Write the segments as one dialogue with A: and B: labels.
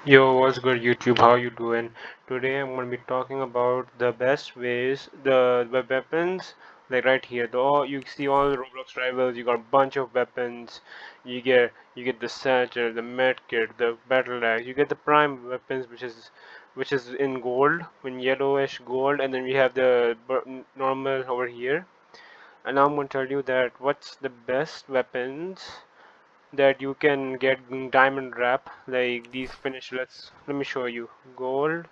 A: Yo, what's good YouTube? How you doing? Today I'm going to be talking about the best ways, the weapons, like right here. The all you see all the Roblox rivals. You got a bunch of weapons. You get the satchel, the med kit, the battle axe. You get the prime weapons, which is in gold, in yellowish gold, and then we have the normal over here. And now I'm going to tell you that what's the best weapons that you can get diamond wrap like these finish. Let me show you gold.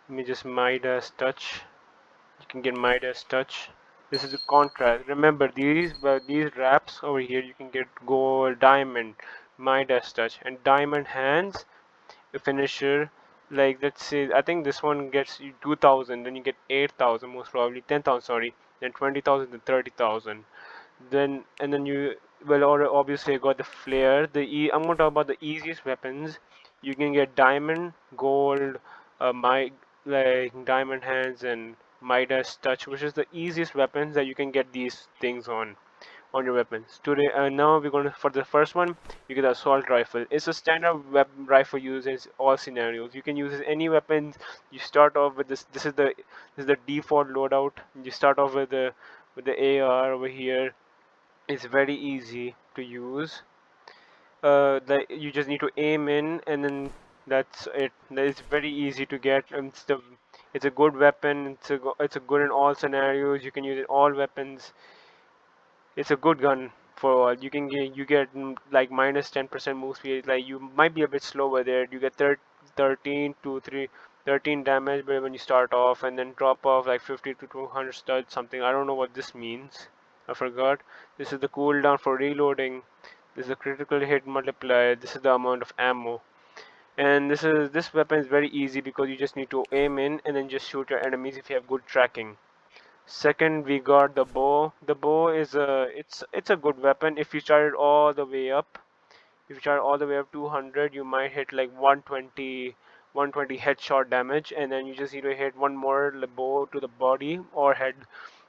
A: Let me just Midas touch. You can get Midas touch. This is a contrast. Remember these wraps over here you can get gold, diamond, Midas touch, and diamond hands. A finisher like let's say I think this one gets you 2,000, then you get 8,000 most probably 10,000 sorry, then 20,000 then 30,000. Then and then you well or obviously I got the flare. I'm gonna talk about the easiest weapons. You can get diamond, gold, my like diamond hands and Midas touch, which is the easiest weapons that you can get these things on your weapons. Today, now we're going to for the first one. You get the assault rifle. It's a standard weapon rifle used in all scenarios. You can use any weapons. You start off with this. This is the default loadout. You start off with the AR over here. It's very easy to use. You just need to aim in, and then that's it. It's very easy to get. And it's a good weapon. It's a good in all scenarios. You can use it all weapons. It's a good gun for all. Like minus 10% move speed. Like you might be a bit slower there. You get 13 to 3 13 damage when you start off, and then drop off like 50 to 200 studs something. I don't know what this means. I forgot. This is the cooldown for reloading. This is the critical hit multiplier. This is the amount of ammo. And this weapon is very easy because you just need to aim in and then just shoot your enemies if you have good tracking. Second, we got the bow. The bow is it's a good weapon if you start it all the way up. If you start all the way up 200, you might hit like 120 headshot damage, and then you just need to hit one more bow to the body or head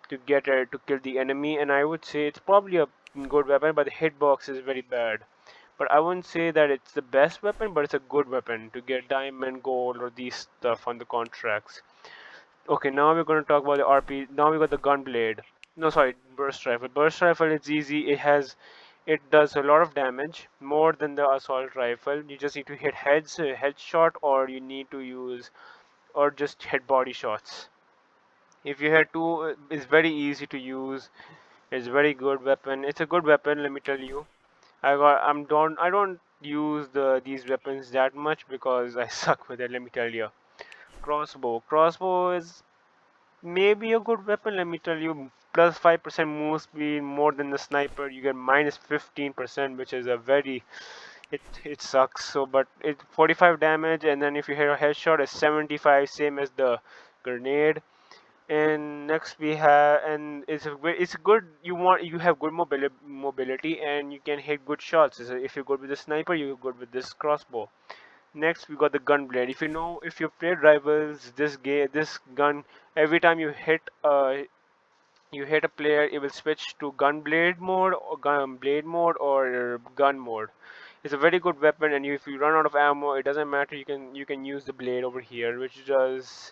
A: to get it to kill the enemy. And I would say it's probably a good weapon, but the hitbox is very bad. But I wouldn't say that it's the best weapon, but it's a good weapon to get diamond, gold, or these stuff on the contracts. Okay, now we're going to talk about the RP. Now we got the gun blade. No, sorry, burst rifle. Burst rifle is easy. It does a lot of damage, more than the assault rifle. You just need to hit headshot, or you need to use, or just hit body shots. If you hit two, it's very easy to use. It's very good weapon. It's a good weapon, let me tell you. I don't use these weapons that much because I suck with it. Let me tell you. Crossbow. Crossbow is maybe a good weapon, let me tell you. Plus 5% move speed more than the sniper. You get minus 15%, which is a very it sucks. So, but it 45 damage, and then if you hit a headshot, it's 75, same as the grenade. And next we have, and it's good. You have good mobility, and you can hit good shots. So if you're good with the sniper, you're good with this crossbow. Next, we got the gun blade. If you've played Rivals, this gun, every time you hit a player, it will switch to gun blade mode or gun blade mode or gun mode. It's a very good weapon, and if you run out of ammo, it doesn't matter. You can use the blade over here, which does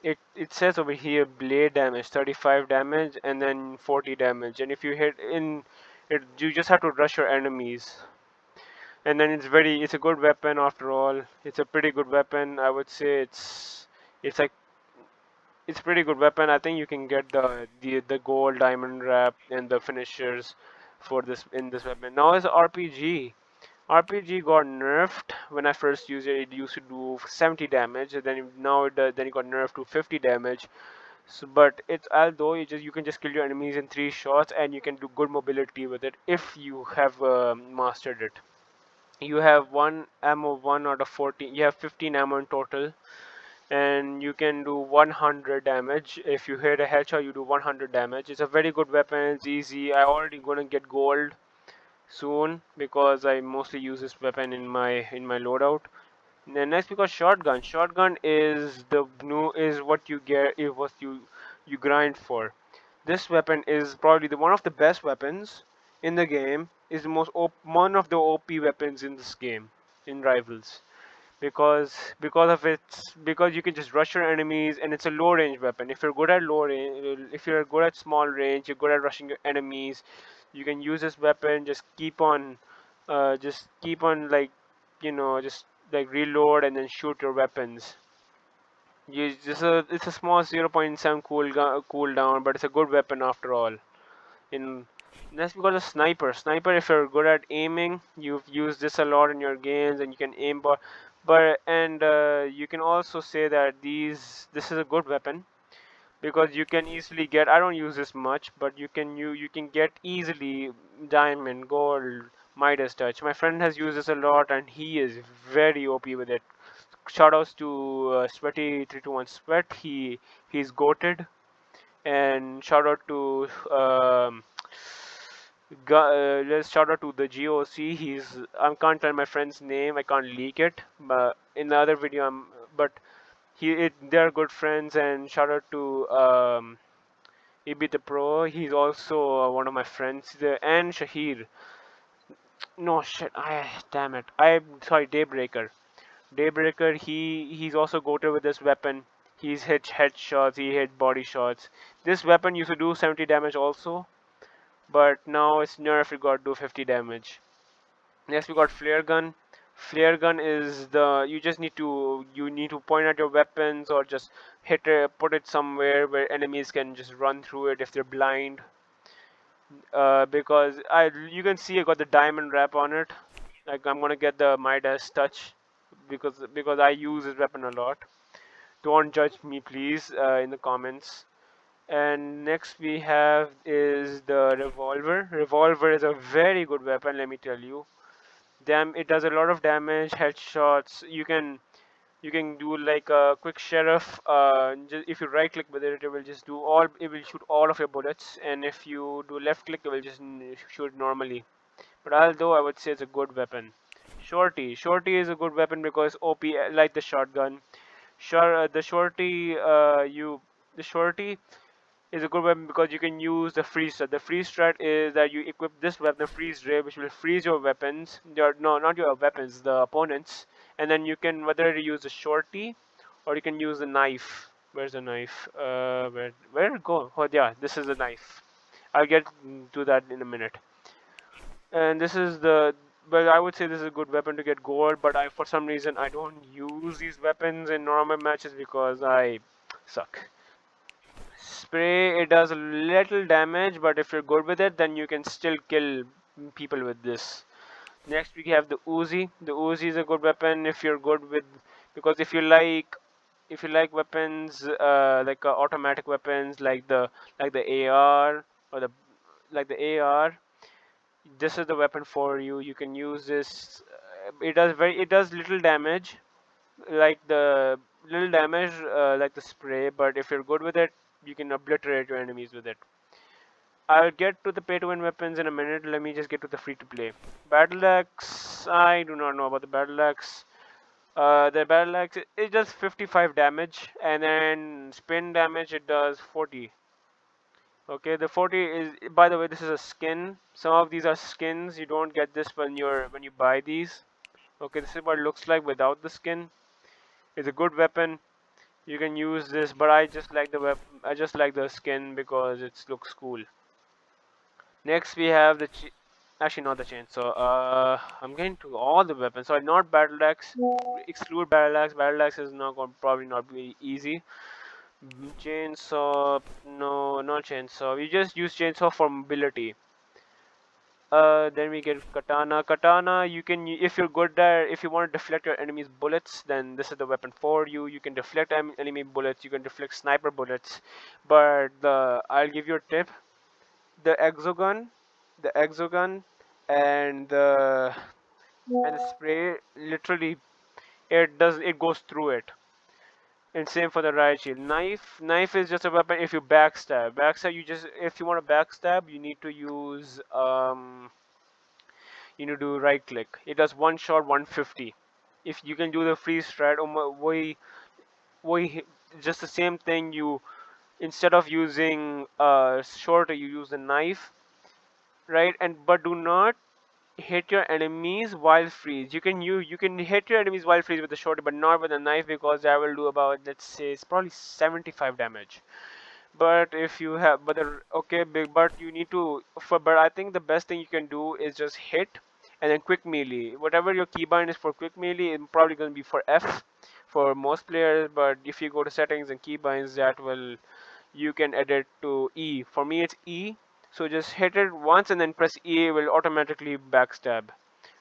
A: it says over here blade damage 35 damage and then 40 damage. And if you hit in it, you just have to rush your enemies, and then it's a good weapon after all. It's a pretty good weapon. I would say it's like it's pretty good weapon. I think you can get the gold diamond wrap and the finishers for this in this weapon. Now is RPG. RPG got nerfed when I first used it. It used to do 70 damage, and then it got nerfed to 50 damage. So, but it's although you can just kill your enemies in 3 shots, and you can do good mobility with it if you have mastered it. You have one ammo, 1 out of 14. You have 15 ammo in total, and you can do 100 damage. If you hit a headshot, you do 100 damage. It's a very good weapon. It's easy. I already gonna get gold soon because I mostly use this weapon in my loadout. And next, because shotgun. Shotgun is the new is what you get is what you grind for. This weapon is probably the one of the best weapons in the game. Is the one of the OP weapons in this game in Rivals. because you can just rush your enemies, and it's a low range weapon. If you're good at low range, if you're good at small range, you're good at rushing your enemies, you can use this weapon. Just keep on like, just like reload and then shoot your weapons. It's a small 0.7 cooldown, but it's a good weapon after all. In That's because of sniper, if you're good at aiming, you've used this a lot in your games, and you can aim. But you can also say that this is a good weapon because you can easily get. I don't use this much, but you can get easily diamond, gold, Midas touch. My friend has used this a lot, and he is very OP with it. Shoutouts to Sweaty 321 Sweat. He's goated. And shout out to let's shout out to the GOC. I can't tell my friend's name. I can't leak it. But in the other video, but they're good friends. And shout out to Ibi the Pro. He's also one of my friends. And Shahir. No shit. Damn it. I'm sorry. Daybreaker. He's also goated with this weapon. He's hit headshots. He hit body shots. This weapon used to do 70 damage also, but now it's nerfed. We got do 50 damage. Next we got flare gun. Flare gun is the you need to point at your weapons or just put it somewhere where enemies can just run through it if they're blind. Because you can see I got the diamond wrap on it. Like I'm gonna get the Midas touch because I use this weapon a lot. Don't judge me, please, in the comments. And next we have is the revolver. Revolver is a very good weapon, let me tell you. It does a lot of damage, headshots. You can do like a quick sheriff. If you right click with it, it will shoot all of your bullets, and if you do left click, it will just shoot normally. But although I would say it's a good weapon. Shorty is a good weapon because OP like the shotgun. Sure, the shorty is a good weapon because you can use the freeze strat. The freeze strat is that you equip this weapon, the freeze ray, which will freeze your weapons. No, not your weapons, the opponents. And then you can whether you use the shorty or you can use the knife. Where's the knife? Where did it go? Oh yeah, this is the knife. I'll get to that in a minute. And this is the Well, I would say this is a good weapon to get gold, but for some reason I don't use these weapons in normal matches because I suck. Spray, it does a little damage, but if you're good with it, then you can still kill people with this. Next we have the Uzi. The Uzi is a good weapon if you're good with, because if you like weapons automatic weapons like the AR or the AR, this is the weapon for you. You can use this. It does little damage, like the spray, but if you're good with it, you can obliterate your enemies with it. I'll get to the pay to win weapons in a minute. Let me just get to the free to play. Battle axe, I do not know about the battle axe. The battle axe, it does 55 damage, and then spin damage it does 40. Okay, the 40 is, by the way, this is a skin. Some of these are skins. You don't get this when you buy these. Okay, this is what it looks like without the skin. It's a good weapon. You can use this, but I just like the skin because it looks cool. Next we have actually not the chainsaw. I'm getting to all the weapons. So not battle axe. Exclude battle axe. Battle axe is not going probably not be easy. Chainsaw, no, not chainsaw. We just use chainsaw for mobility. Then we get katana. Katana, if you're good at, if you want to deflect your enemy's bullets, then this is the weapon for you. You can deflect enemy bullets. You can deflect sniper bullets. But I'll give you a tip. The exogun, the exogun, and the spray, literally, it goes through it. And same for the riot shield. Knife is just a weapon if you backstab. If you want to backstab, you need to do right click. It does one shot 150. If you can do the freeze strat, just the same thing. Instead of using shorter, you use the knife, right? And but do not hit your enemies while freeze. You can hit your enemies while freeze with the shorty, but not with a knife because that will do about, let's say, it's probably 75 damage. But if you have, but the okay, big, but you need to for. But I think the best thing you can do is just hit and then quick melee. Whatever your keybind is for quick melee, it's probably going to be for F for most players. But if you go to settings and keybinds, that will you can edit to E. For me, it's E. So just hit it once and then press E. It will automatically backstab.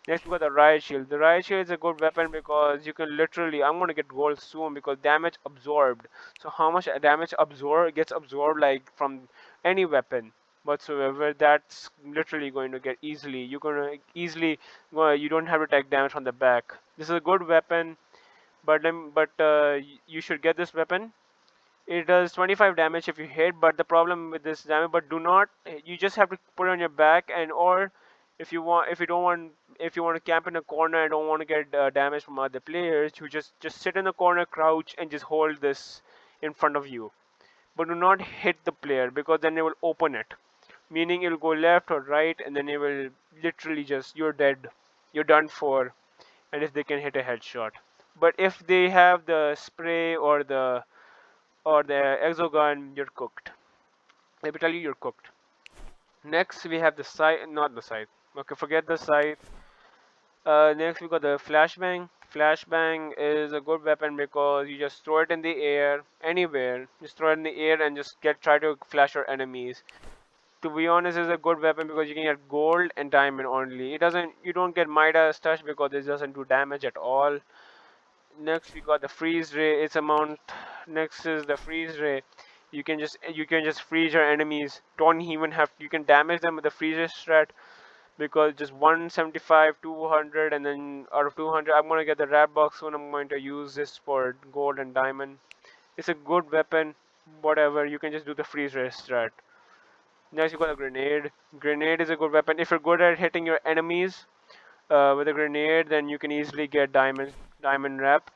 A: Next, we got the riot shield. The riot shield is a good weapon because you can literally. I'm gonna get gold soon because damage absorbed. So how much damage absorb gets absorbed like from any weapon whatsoever? That's literally going to get easily. You're gonna easily. You don't have to take damage from the back. This is a good weapon, but you should get this weapon. It does 25 damage if you hit, but the problem with this damage, but do not, you just have to put it on your back, and or if you don't want, if you want to camp in a corner and don't want to get damage from other players, you just sit in the corner, crouch, and just hold this in front of you. But do not hit the player because then it will open it, meaning it will go left or right, and then it will literally just, you're dead, you're done for, and if they can hit a headshot. But if they have the spray or the exogun, you're cooked. Let me tell you, you're cooked. Next, we have the scythe, not the scythe. Okay, forget the scythe. Next, we got the flashbang. Flashbang is a good weapon because you just throw it in the air, anywhere. Just throw it in the air and just try to flash your enemies. To be honest, it's a good weapon because you can get gold and diamond only. You don't get Midas touch because it doesn't do damage at all. Next we got the freeze ray. Its amount. Next is the freeze ray. You can just freeze your enemies. Don't even have, you can damage them with the freeze ray strat because just 175, 200, and then out of 200, I'm gonna get the rat box soon. I'm going to use this for gold and diamond. It's a good weapon. Whatever, you can just do the freeze ray strat. Next you got a grenade. Grenade is a good weapon. If you're good at hitting your enemies with a grenade, then you can easily get diamond wrap.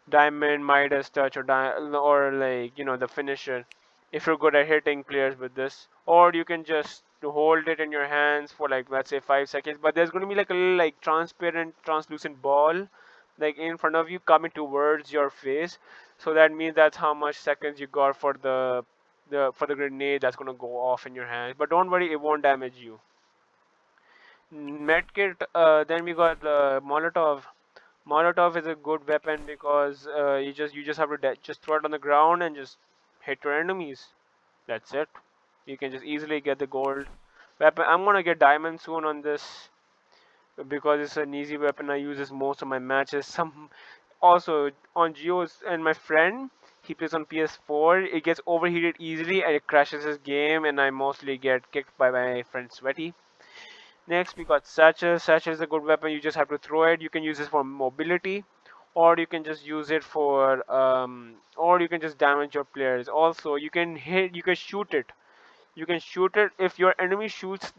A: Diamond, Midas touch, or like the finisher. If you're good at hitting players with this, or you can just hold it in your hands for like, let's say, 5 seconds. But there's going to be like a little like transparent, translucent ball like in front of you coming towards your face. So that means that's how much seconds you got for the grenade that's going to go off in your hand. But don't worry, it won't damage you. Medkit. Then we got the Molotov. Molotov is a good weapon because you just have to just throw it on the ground and just hit your enemies. That's it. You can just easily get the gold weapon. I'm gonna get diamond soon on this because it's an easy weapon. I use this most of my matches. Some also on Geos, and my friend, he plays on PS4. It gets overheated easily and it crashes his game, and I mostly get kicked by my friend Sweaty. Next, we got Satchel. Satchel is a good weapon. You just have to throw it. You can use this for mobility, or you can just use it for, or you can just damage your players. Also, you can hit. You can shoot it. You can shoot it if your enemy shoots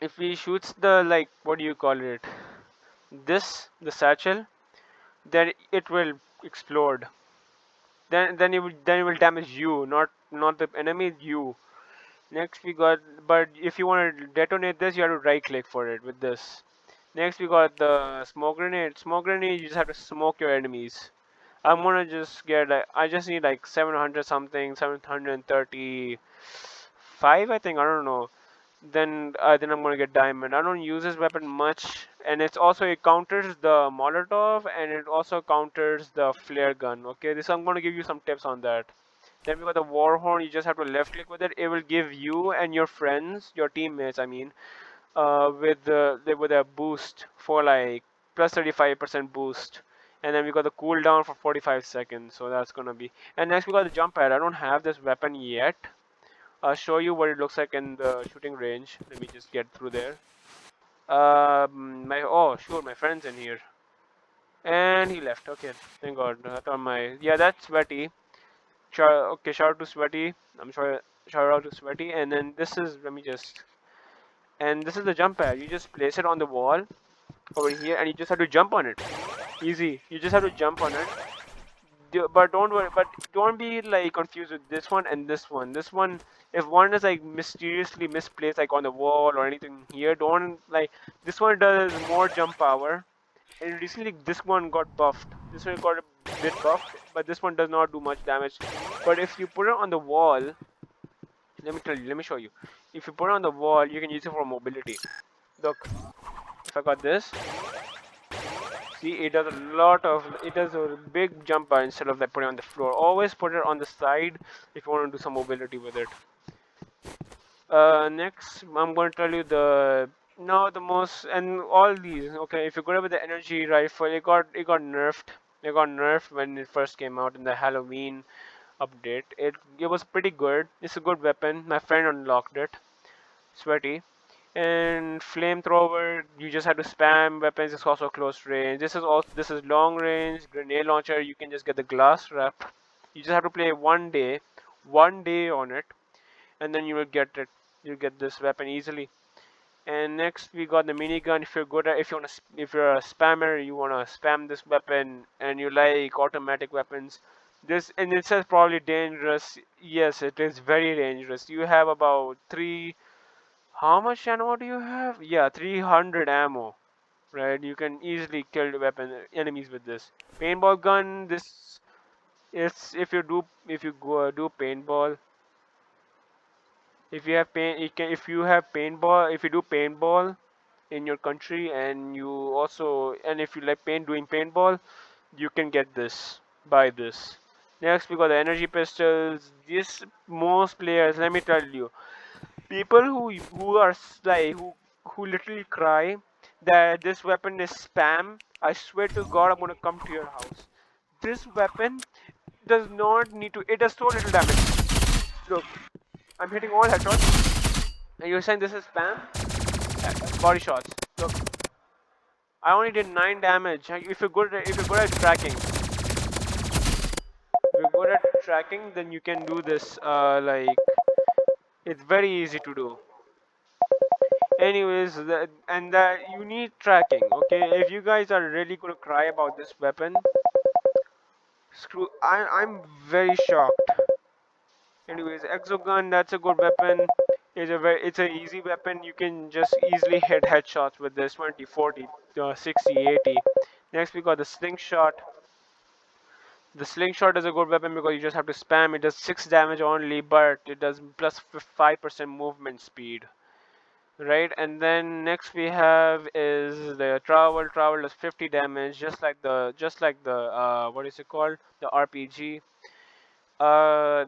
A: if he shoots the, like, what do you call it? The satchel, then it will explode. Then it will damage you, not the enemy, you. Next we got, but if you want to detonate this, you have to right click for it with this. Next we got the smoke grenade. Smoke grenade, you just have to smoke your enemies. I'm gonna just get like, I just need like 700 something, 735, I think, I don't know. Then I'm gonna get diamond. I don't use this weapon much, and it counters the Molotov and it also counters the flare gun. Okay, this I'm gonna give you some tips on that. Then we got the Warhorn. You just have to left click with it. It will give you and your friends, your teammates, I mean, with a boost for like plus 35% boost. And then we got the cooldown for 45 seconds. So that's gonna be. And next we got the jump pad. I don't have this weapon yet. I'll show you what it looks like in the shooting range. Let me just get through there. Oh sure, my friend's in here, and he left. Okay, thank God. I thought yeah, that's Sweaty. Okay, shout out to Sweaty. I'm sorry, shout out to Sweaty. And then this is, let me just, and this is the jump pad. You just place it on the wall over here, and you just have to jump on it. Easy. You just have to jump on it. but don't worry, but don't be like confused with this one and this one. This one, if one is like mysteriously misplaced like on the wall or anything here, don't like, this one does more jump power. And recently this one got buffed. This one got a bit buffed, but this one does not do much damage. But if you put it on the wall, let me tell you, let me show you. If you put it on the wall, you can use it for mobility. Look, if I got this, see, it does a lot of, it does a big jump instead of like putting it on the floor. Always put it on the side if you want to do some mobility with it. Next, I'm going to tell you the, no, the most, and all these. Okay, if you go with the energy rifle, it got nerfed. It got nerfed when it first came out in the Halloween update. It was pretty good. It's a good weapon. My friend unlocked it. Sweaty. And flamethrower, you just have to spam weapons. It's also close range. This is long range. Grenade launcher, you can just get the glass wrap. You just have to play one day on it, and then you will get it. You get this weapon easily. And next we got the minigun. If you're good at, if you're a spammer, you wanna spam this weapon, and you like automatic weapons. This, and it says probably dangerous. Yes, it is very dangerous. You have about three. How much ammo do you have? Yeah, 300 ammo. Right, you can easily kill the enemies with this paintball gun. This is, if you go do paintball. If you have paint, if you have paintball, if you do paintball in your country, and you also, and if you like doing paintball, you can get this, buy this. Next we got the energy pistols. This, most players, let me tell you, people who are like who literally cry that this weapon is spam. I swear to God, I'm gonna come to your house. This weapon does not need to. It does so little damage. Look, I'm hitting all headshots, and you're saying this is spam? Body shots. Look, I only did 9 damage. If you're good at tracking, if you're good at tracking, then you can do this. Like, it's very easy to do. Anyways, that you need tracking. Okay, if you guys are really gonna cry about this weapon, screw. I'm very shocked. Anyways, exogun, that's a good weapon. It's an easy weapon. You can just easily hit headshots with this 20, 40, 60, 80. Next we got the slingshot. The slingshot is a good weapon because you just have to spam. It does 6 damage only, but it does plus 5% movement speed. Right, and then next we have is the travel does 50 damage, just like the what is it called, the RPG.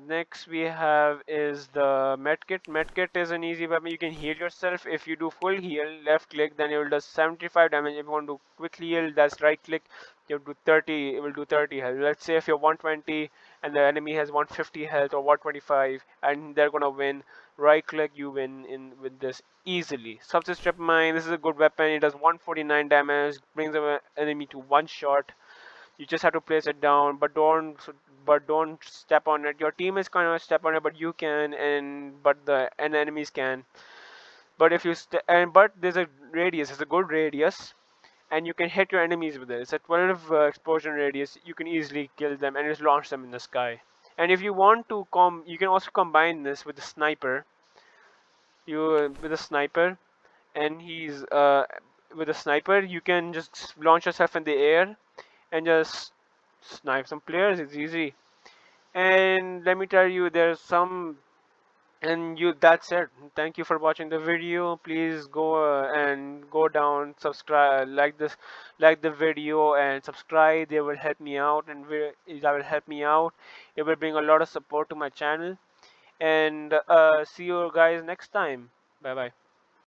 A: Next we have is the medkit. Medkit is an easy weapon. You can heal yourself. If you do full heal, left click, then it will do 75 damage. If you want to quick heal, that's right click. You do 30. It will do 30 health. Let's say if you're 120 and the enemy has 150 health or 125, and they're gonna win. Right click, you win in with this easily. Substance strip mine. This is a good weapon. It does 149 damage. Brings the enemy to one shot. You just have to place it down, but don't step on it. Your team is kind of step on it, but you can, and enemies can. But if you but there's a radius. It's a good radius, and you can hit your enemies with it. It's a 12 explosion radius. You can easily kill them and just launch them in the sky. And if you want to you can also combine this with the sniper. With a sniper, and he's with a sniper, you can just launch yourself in the air and just snipe some players. It's easy. And let me tell you, there's some, and you that's it. Thank you for watching the video. Please go and go down, subscribe, like the video and subscribe. They will help me out, and that will help me out. It will bring a lot of support to my channel. And see you guys next time. Bye bye.